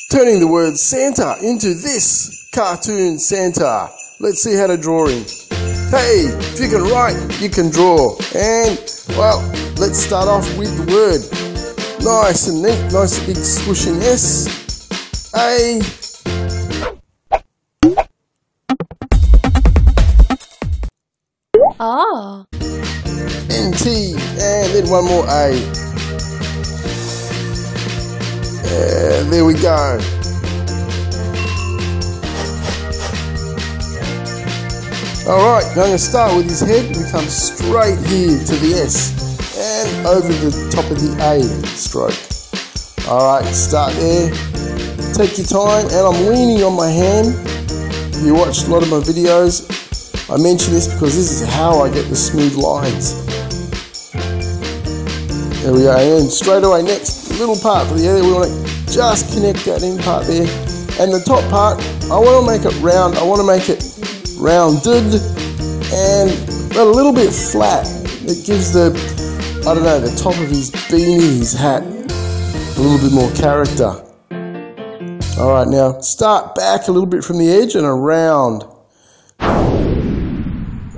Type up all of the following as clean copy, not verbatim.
Turning the word Santa into this cartoon Santa. Let's see how to draw him. Hey, if you can write, you can draw. And, well, let's start off with the word. Nice and neat, nice big swooshing S, A, Oh. N-T, and then one more A. There we go. Alright, I'm going to start with his head and come straight here to the S and over the top of the A stroke. Alright, start there. Take your time, and I'm leaning on my hand. If you watched a lot of my videos, I mention this because this is how I get the smooth lines. There we go, and then straight away next little part for the other, we want to just connect that in part there. And the top part, I want to make it round, I want to make it rounded and a little bit flat. It gives the, I don't know, the top of his beanie, his hat, a little bit more character. Alright, now start back a little bit from the edge and around.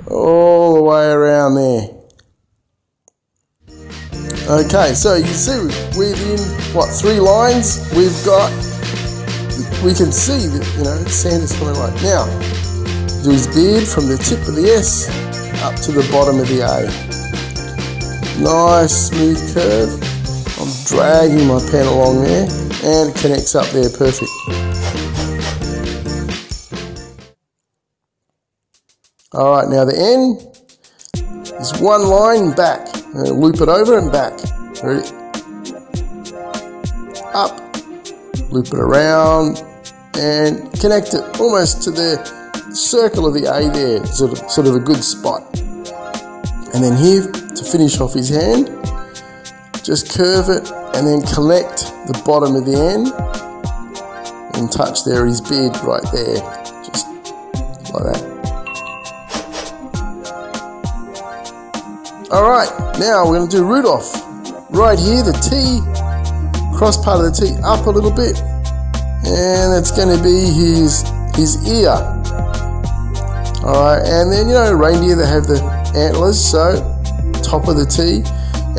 All the way around there. Okay, so you can see within, what, 3 lines, we can see that, you know, Santa's coming right now. Do his beard from the tip of the S up to the bottom of the A. Nice smooth curve. I'm dragging my pen along there and it connects up there perfect. Alright, now the N is one line back. Loop it over and back. Ready? Up. Loop it around and connect it almost to the circle of the A there, sort of a good spot. And then here, to finish off his hand, just curve it and then collect the bottom of the N and touch there his beard right there, just like that. Alright, now we're going to do Rudolph. Right here, the T, cross part of the T up a little bit, and it's going to be his ear. Alright, and then, you know, reindeer, they have the antlers, so top of the T,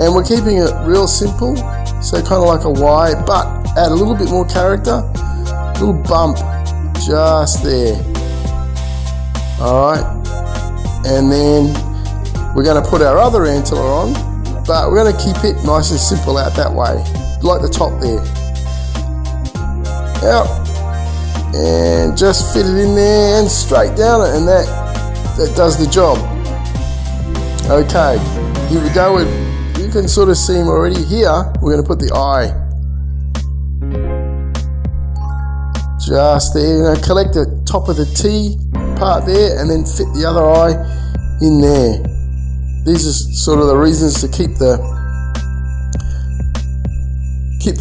and we're keeping it real simple, so kind of like a Y, but add a little bit more character, a little bump just there. Alright, and then we're going to put our other antler on, but we're going to keep it nice and simple out that way, like the top there. Out, and just fit it in there and straight down it, and that does the job. Okay, here we go. You can sort of see him already. Here, we're going to put the eye. Just there, you know, collect the top of the T part there, and then fit the other eye in there. These are sort of the reasons to keep the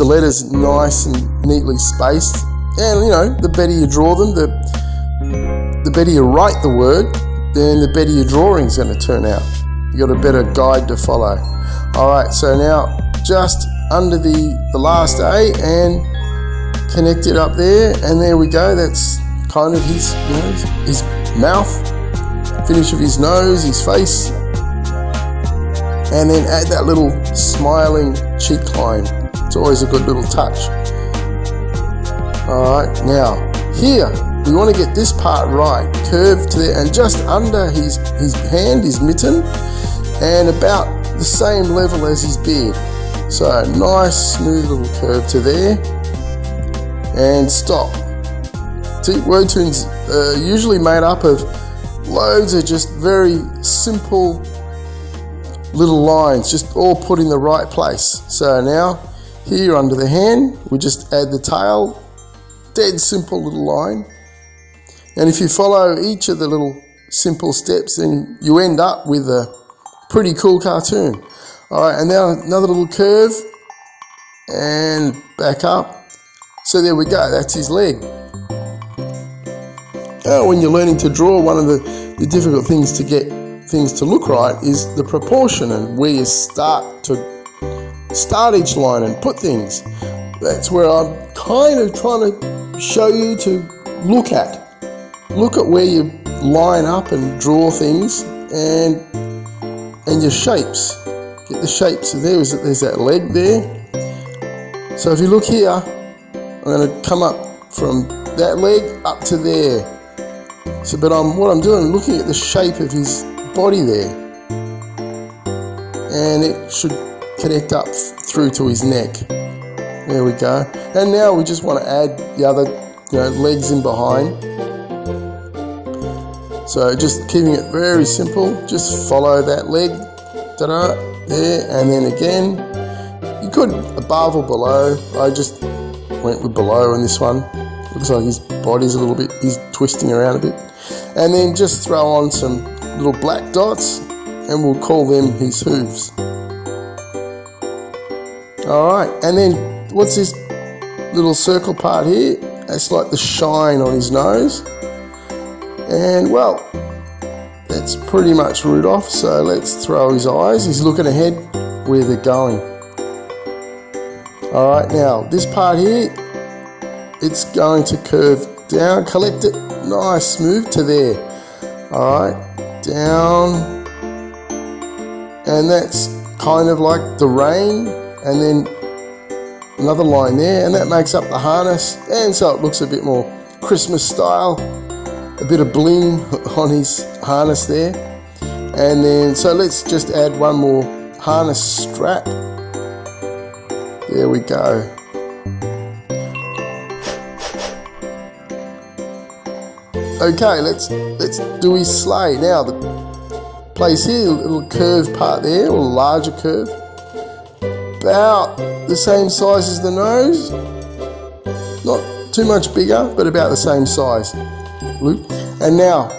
letters nice and neatly spaced. And you know, the better you draw them, the better you write the word, then the better your drawing is going to turn out. You got a better guide to follow. Alright, so now just under the last A and connect it up there, and there we go. That's kind of his, you know, his mouth, finish of his nose, his face. And then add that little smiling cheek line. It's always a good little touch. Alright, now here we want to get this part right. Curve to there and just under his hand, his mitten, and about the same level as his beard. So nice smooth little curve to there. And stop. See, Wordtoons are usually made up of loads of just very simple little lines, just all put in the right place. So now here under the hand, we just add the tail, dead simple little line. And if you follow each of the little simple steps, then you end up with a pretty cool cartoon. Alright, and now another little curve and back up. So there we go, that's his leg. When you're learning to draw, one of the difficult things to get things to look right is the proportion and where you start each line and put things. That's where I'm kind of trying to show you to look at where you line up and draw things and your shapes. Get the shapes. So there's that leg there. So if you look here, I'm going to come up from that leg up to there. So, but what I'm doing, looking at the shape of his body there, and it should connect up through to his neck. There we go. And now we just want to add the other, legs in behind. So just keeping it very simple. Just follow that leg, ta-da, there, and then again. You could above or below. I just went with below on this one. Looks like his body's a little bit, he's twisting around a bit. And then just throw on some little black dots, and we'll call them his hooves. Alright, and then what's this little circle part here? That's like the shine on his nose. And well, that's pretty much Rudolph, so let's throw his eyes. He's looking ahead where they're going. Alright, now this part here, it's going to curve down, collect it nice, smooth to there. Alright, down, and that's kind of like the rain, and then another line there, and that makes up the harness, and so it looks a bit more Christmas style, a bit of bling on his harness there. And then so let's just add one more harness strap. There we go. Okay, let's do his sleigh. Now the place here, a little curved part there, or a larger curve, about the same size as the nose, not too much bigger, but about the same size loop. And now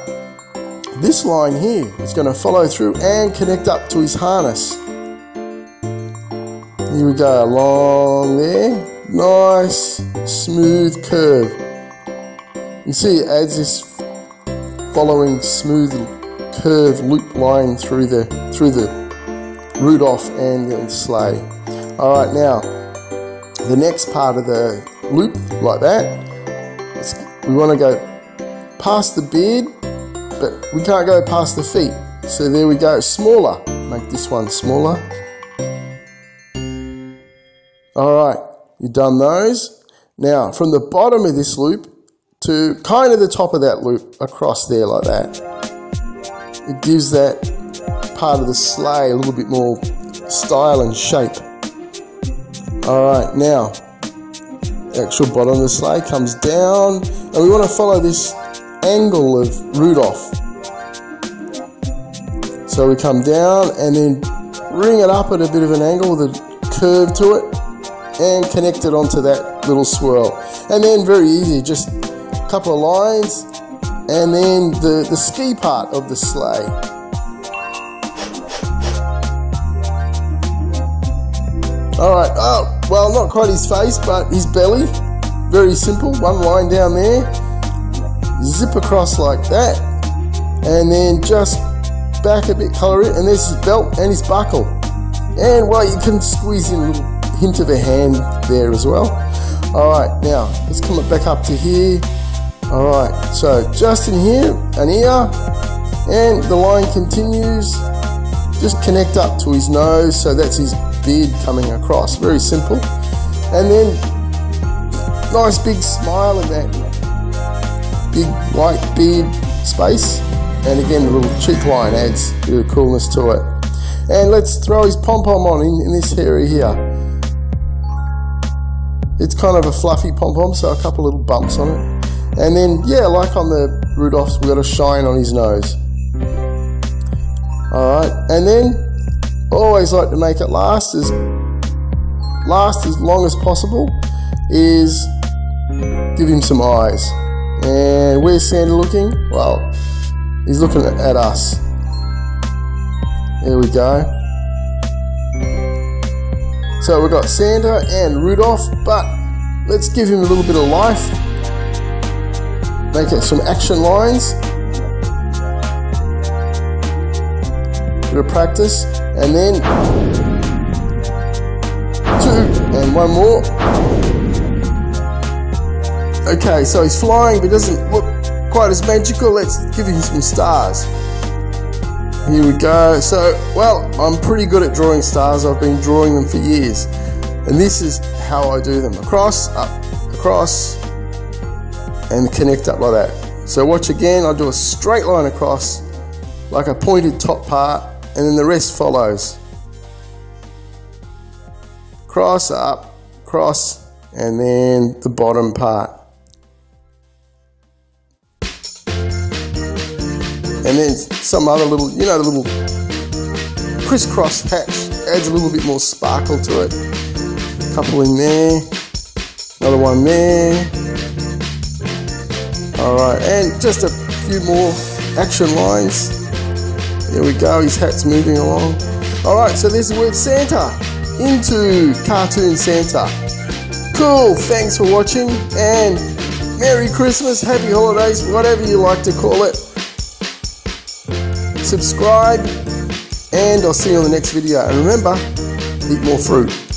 this line here is going to follow through and connect up to his harness. Here we go, along there, nice smooth curve. You see it adds this following smooth curve loop line through the Rudolph and the sleigh. Alright, now the next part of the loop, like that, we want to go past the beard, but we can't go past the feet. So there we go, smaller. Make this one smaller. Alright, you've done those. Now from the bottom of this loop to kind of the top of that loop, across there like that, it gives that part of the sleigh a little bit more style and shape. Alright, now the actual bottom of the sleigh comes down, and we want to follow this angle of Rudolph. So we come down and then bring it up at a bit of an angle with a curve to it, and connect it onto that little swirl. And then very easy, just a couple of lines, and then the ski part of the sleigh. Alright, oh, well, not quite his face, but his belly. Very simple, one line down there, zip across like that, and then just back a bit, colour it, and there's his belt and his buckle. And well, you can squeeze in a little hint of a hand there as well. Alright, now let's come back up to here. Alright, so just in here, an ear, and the line continues. Just connect up to his nose, so that's his beard coming across. Very simple. And then nice big smile in that big white beard space. And again, the little cheek line adds a bit of coolness to it. And let's throw his pom-pom on in this area here. It's kind of a fluffy pom-pom, so a couple little bumps on it. And then, yeah, like on the Rudolph's, we've got a shine on his nose. Alright, and then always like to make it last as long as possible, is give him some eyes. And where's Santa looking? Well, he's looking at us. There we go. So we've got Santa and Rudolph, but let's give him a little bit of life. Make it some action lines. Bit of practice, and then 2, and one more. Okay, so he's flying, but doesn't look quite as magical. Let's give him some stars. Here we go. So, well, I'm pretty good at drawing stars. I've been drawing them for years. And this is how I do them. Across, up, across, and connect up like that. So watch again. I do a straight line across, like a pointed top part, and then the rest follows. Cross, up, cross, and then the bottom part. And then some other little, you know, the little crisscross patch adds a little bit more sparkle to it. A couple in there, another one there. Alright, and just a few more action lines. There we go, his hat's moving along. Alright, so there's the word Santa into Cartoon Santa. Cool, thanks for watching, and Merry Christmas, Happy Holidays, whatever you like to call it. Subscribe, and I'll see you on the next video. And remember, eat more fruit.